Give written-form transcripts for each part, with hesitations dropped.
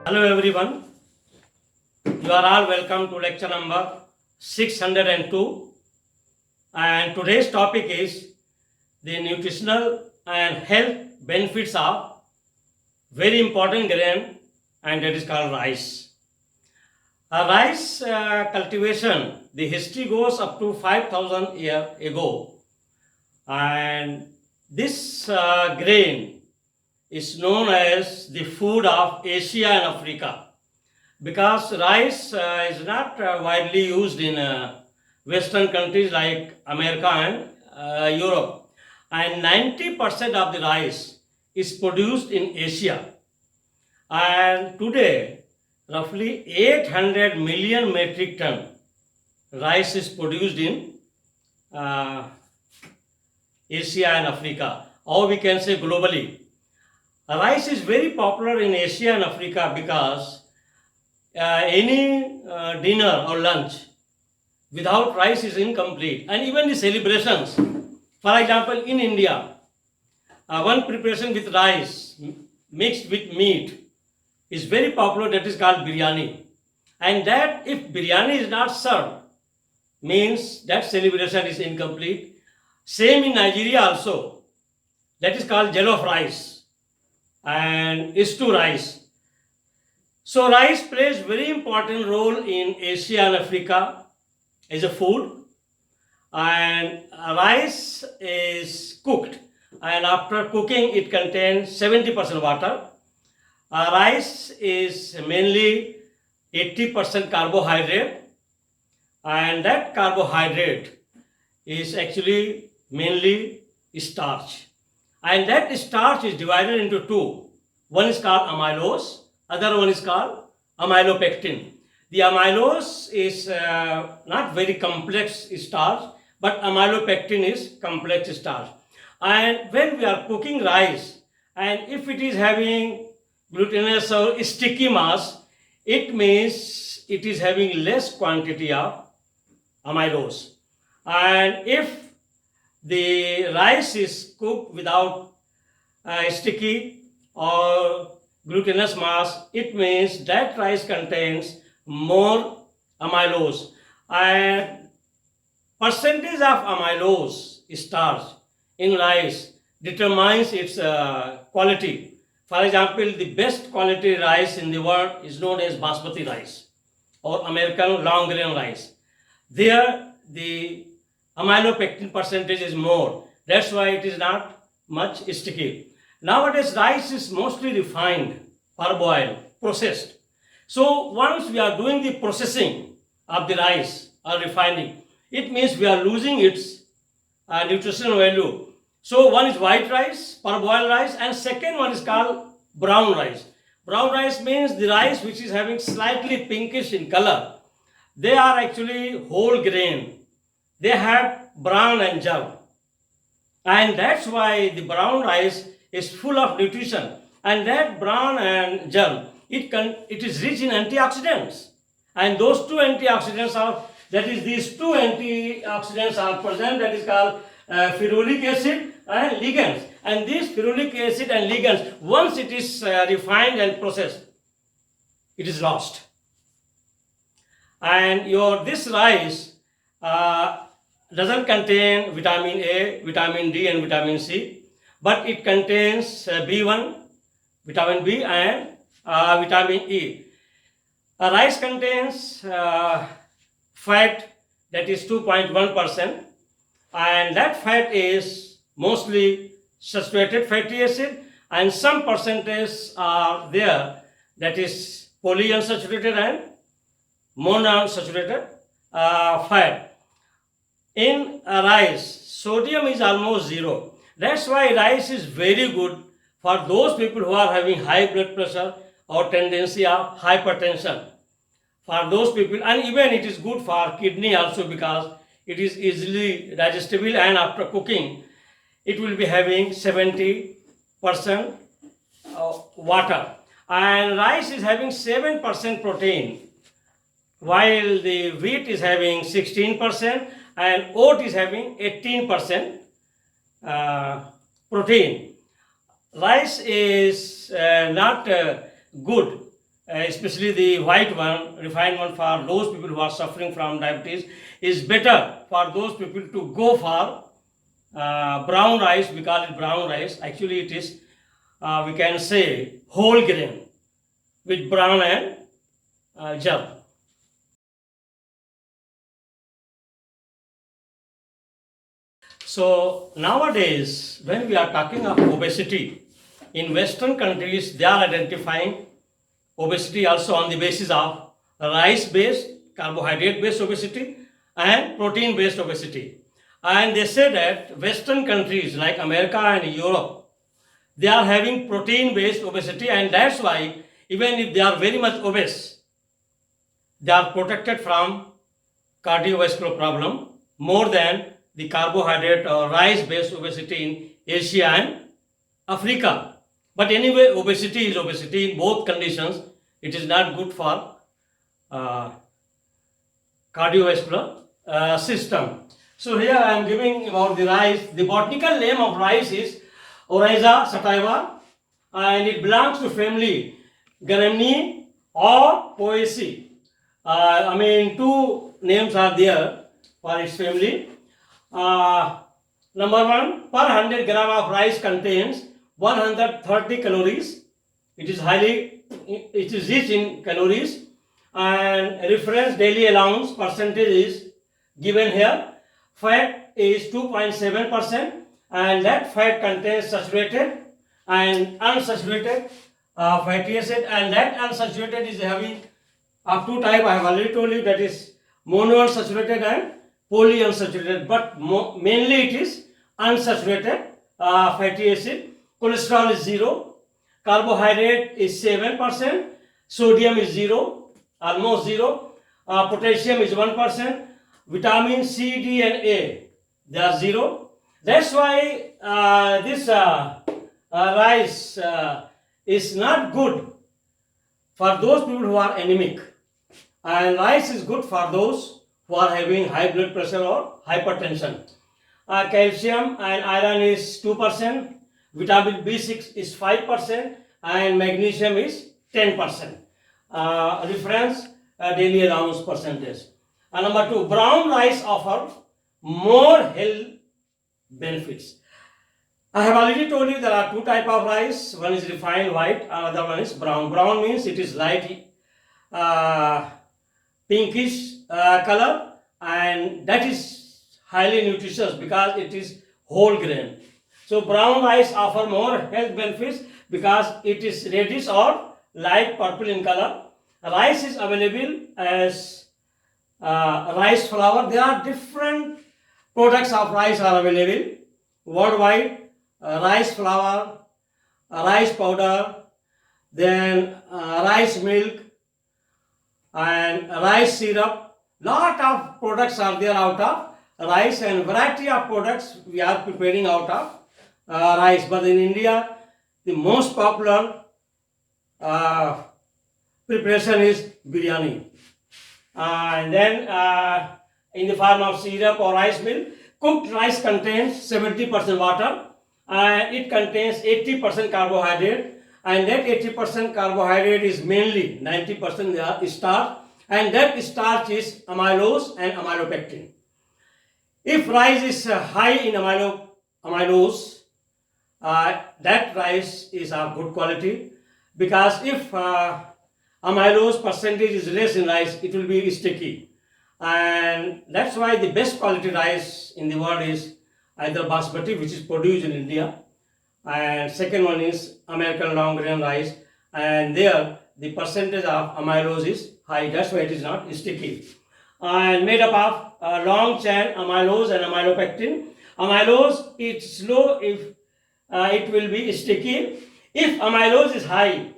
Hello everyone, you are all welcome to lecture number 602, and today's topic is the nutritional and health benefits of very important grain, and that is called rice. Rice cultivation, the history goes up to 5,000 years ago, and this grain is known as the food of Asia and Africa, because rice is not widely used in western countries like America and Europe, and 90% of the rice is produced in Asia. And today roughly 800 million metric ton rice is produced in uh, Asia and Africa, or we can say globally. Rice is very popular in Asia and Africa because any dinner or lunch without rice is incomplete, and even the celebrations. For example, in India, one preparation with rice mixed with meat is very popular, that is called biryani. And that if biryani is not served, means that celebration is incomplete. Same in Nigeria also, that is called jollof rice and stew rice. So rice plays very important role in Asia and Africa as a food, and rice is cooked, and after cooking it contains 70% water. Rice is mainly 80% carbohydrate, and that carbohydrate is actually mainly starch, and that starch is divided into two. One is called amylose, other one is called amylopectin. The amylose is not very complex starch, but amylopectin is complex starch. And when we are cooking rice, and if it is having glutinous or sticky mass, it means it is having less quantity of amylose. And if the rice is cooked without sticky or glutinous mass, it means that rice contains more amylose. And percentage of amylose starch in rice determines its quality. For example, the best quality rice in the world is known as basmati rice or American long grain rice. There the amylopectin percentage is more. That's why it is not much sticky. Nowadays rice is mostly refined, parboiled, processed. So once we are doing the processing of the rice or refining, it means we are losing its nutritional value. So one is white rice, parboiled rice, and second one is called brown rice. Brown rice means the rice which is having slightly pinkish in color. They are actually whole grain. They have bran and germ, and that's why the brown rice is full of nutrition. And that bran and germ, it is rich in antioxidants, and those two antioxidants are, that is these two antioxidants are present, that is called ferulic acid and ligands. And these ferulic acid and ligands, once it is refined and processed, it is lost. And this rice doesn't contain vitamin A, vitamin D, and vitamin C, but it contains B1, vitamin B, and vitamin E. Rice contains fat, that is 2.1%, and that fat is mostly saturated fatty acid, and some percentage are there, that is polyunsaturated and monounsaturated fat. In rice, sodium is almost zero. That's why rice is very good for those people who are having high blood pressure or tendency of hypertension. For those people, and even it is good for kidney also, because it is easily digestible, and after cooking it will be having 70% water. And rice is having 7% protein, while the wheat is having 16% and oat is having 18% protein. Rice is not good especially the white one, refined one for those people who are suffering from diabetes, is better for those people to go for brown rice. We call it brown rice. Actually, it is, we can say, whole grain with brown and germ. So nowadays, when we are talking of obesity, in Western countries, they are identifying obesity also on the basis of rice-based, carbohydrate-based obesity and protein-based obesity. And they say that Western countries like America and Europe, they are having protein-based obesity, and that's why even if they are very much obese, they are protected from cardiovascular problem more than the carbohydrate or rice-based obesity in Asia and Africa. But anyway, obesity is obesity in both conditions. It is not good for cardiovascular system. So here I am giving about the rice. The botanical name of rice is Oryza sativa, and it belongs to family Gramineae or Poaceae. Two names are there for its family. Number one, per 100 gram of rice contains 130 calories. It is rich in calories, and reference daily allowance percentage is given here. Fat is 2.7%, and that fat contains saturated and unsaturated fatty acid, and that unsaturated is having of two types. I have already told you, that is monounsaturated and polyunsaturated, but mainly it is unsaturated fatty acid. Cholesterol is 0, carbohydrate is 7%, sodium is 0, almost 0, potassium is 1%, vitamin C, D and A, they are 0. That's why this rice is not good for those people who are anemic, and rice is good for those who are having high blood pressure or hypertension. Calcium and iron is 2%, vitamin B6 is 5%, and magnesium is 10%. Reference daily allowance percentage. Number two, brown rice offers more health benefits. I have already told you there are two types of rice. One is refined white, another one is brown. Brown means it is light pinkish color, and that is highly nutritious because it is whole grain. So brown rice offer more health benefits because it is reddish or light purple in color. Rice is available as rice flour. There are different products of rice are available worldwide. Rice flour, rice powder, then rice milk and rice syrup. Lot of products are there out of rice, and variety of products we are preparing out of rice. But in India, the most popular preparation is biryani. And then in the form of syrup or rice milk. Cooked rice contains 70% water, and it contains 80% carbohydrate, and that 80% carbohydrate is mainly 90% starch, and that starch is amylose and amylopectin. If rice is high in amylose, that rice is of good quality, because if amylose percentage is less in rice, it will be sticky. And that's why the best quality rice in the world is either basmati, which is produced in India, and second one is American long grain rice, and there the percentage of amylose is high, that's why it is not sticky. And made up of long chain amylose and amylopectin. Amylose is low if it will be sticky. If amylose is high,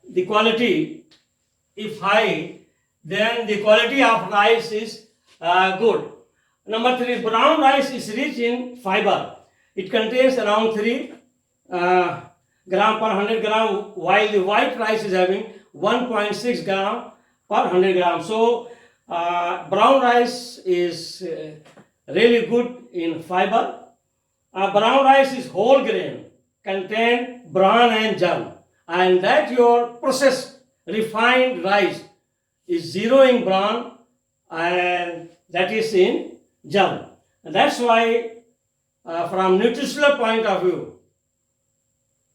the quality, if high, then the quality of rice is good. Number three, brown rice is rich in fiber. It contains around 3 gram per 100 gram, while the white rice is having 1.6 gram per 100 gram. So brown rice is really good in fiber. Brown rice is whole grain, contain bran and germ. and that your processed refined rice is zero in brown and that is in germ. And that's why from nutritional point of view,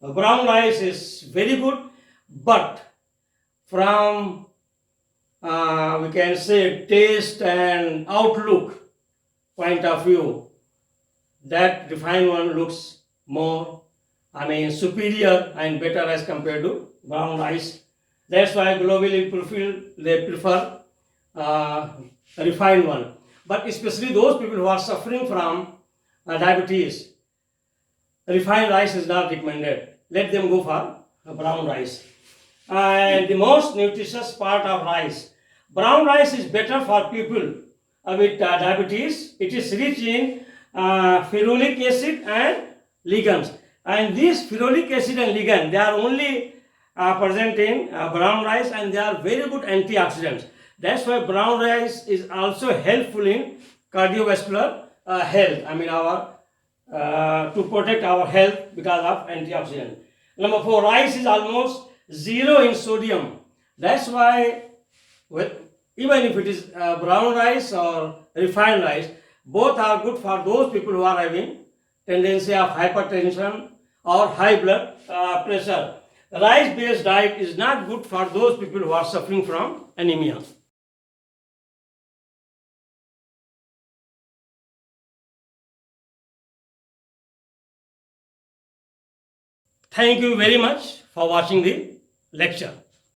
brown rice is very good, but from we can say taste and outlook point of view, that refined one looks more, superior and better as compared to brown rice. That's why globally they prefer refined one. But especially those people who are suffering from diabetes, refined rice is not recommended. Let them go for brown rice. And the most nutritious part of rice, brown rice is better for people with diabetes. It is rich in ferulic acid and ligands. And these ferulic acid and ligand, they are only present in brown rice, and they are very good antioxidants. That's why brown rice is also helpful in cardiovascular health. Our to protect our health because of antioxidant. Number 4, rice is almost zero in sodium. That's why even if it is brown rice or refined rice, both are good for those people who are having tendency of hypertension or high blood pressure. Rice-based diet is not good for those people who are suffering from anemia. Thank you very much for watching the lecture.